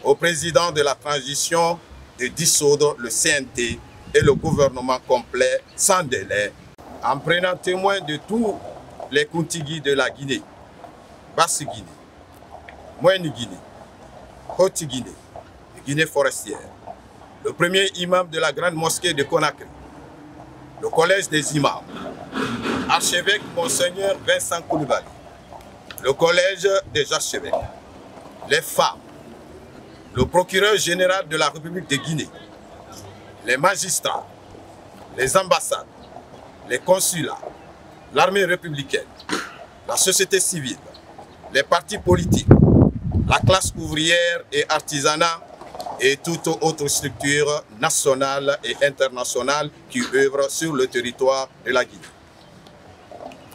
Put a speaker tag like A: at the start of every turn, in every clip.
A: au président de la transition de dissoudre le CNT et le gouvernement complet sans délai, en prenant témoin de tous les Kuntigui de la Guinée, Basse-Guinée, Moyenne-Guinée, Haute-Guinée, Guinée forestière, le premier imam de la grande mosquée de Conakry, le collège des imams, archevêque Monseigneur Vincent Koulibaly, le collège des archevêques, les femmes, le procureur général de la République de Guinée, les magistrats, les ambassades, les consulats, l'armée républicaine, la société civile, les partis politiques, la classe ouvrière et artisanat et toute autre structure nationale et internationale qui œuvre sur le territoire de la Guinée.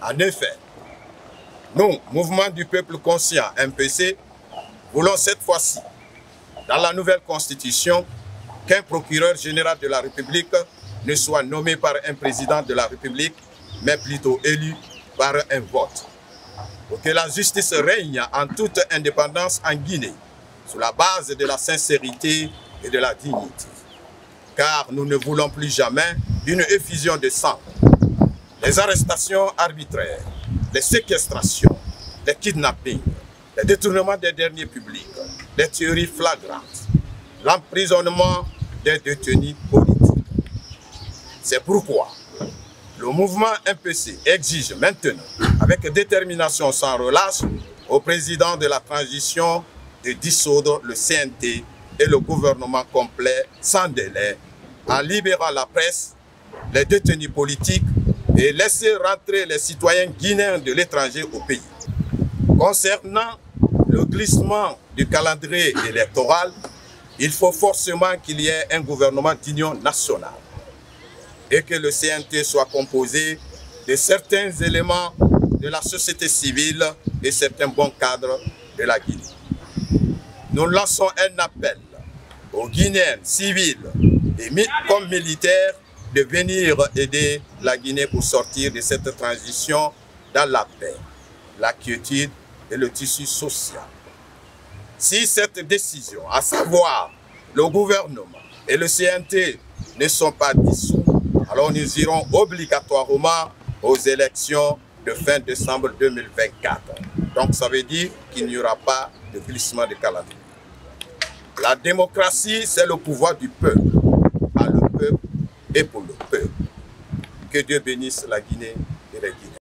A: En effet, nous, Mouvement du Peuple Conscient, MPC, voulons cette fois-ci, dans la nouvelle constitution, qu'un procureur général de la République ne soit nommé par un président de la République, mais plutôt élu par un vote. Pour que la justice règne en toute indépendance en Guinée, sur la base de la sincérité et de la dignité. Car nous ne voulons plus jamais une effusion de sang. Les arrestations arbitraires, les séquestrations, les kidnappings, les détournements des deniers publics, les tueries flagrantes, l'emprisonnement des détenus politiques. C'est pourquoi le mouvement MPC exige maintenant, avec détermination sans relâche, au président de la transition de dissoudre le CNT et le gouvernement complet sans délai, en libérant la presse, les détenus politiques et laisser rentrer les citoyens guinéens de l'étranger au pays. Concernant le glissement du calendrier électoral, il faut forcément qu'il y ait un gouvernement d'union nationale et que le CNT soit composé de certains éléments de la société civile et certains bons cadres de la Guinée. Nous lançons un appel aux Guinéens civils et comme militaires de venir aider la Guinée pour sortir de cette transition dans la paix, la quiétude et le tissu social. Si cette décision, à savoir le gouvernement et le CNT, ne sont pas dissous, alors nous irons obligatoirement aux élections de fin décembre 2024. Donc ça veut dire qu'il n'y aura pas de glissement de calendrier. La démocratie, c'est le pouvoir du peuple, par le peuple et pour le peuple. Que Dieu bénisse la Guinée.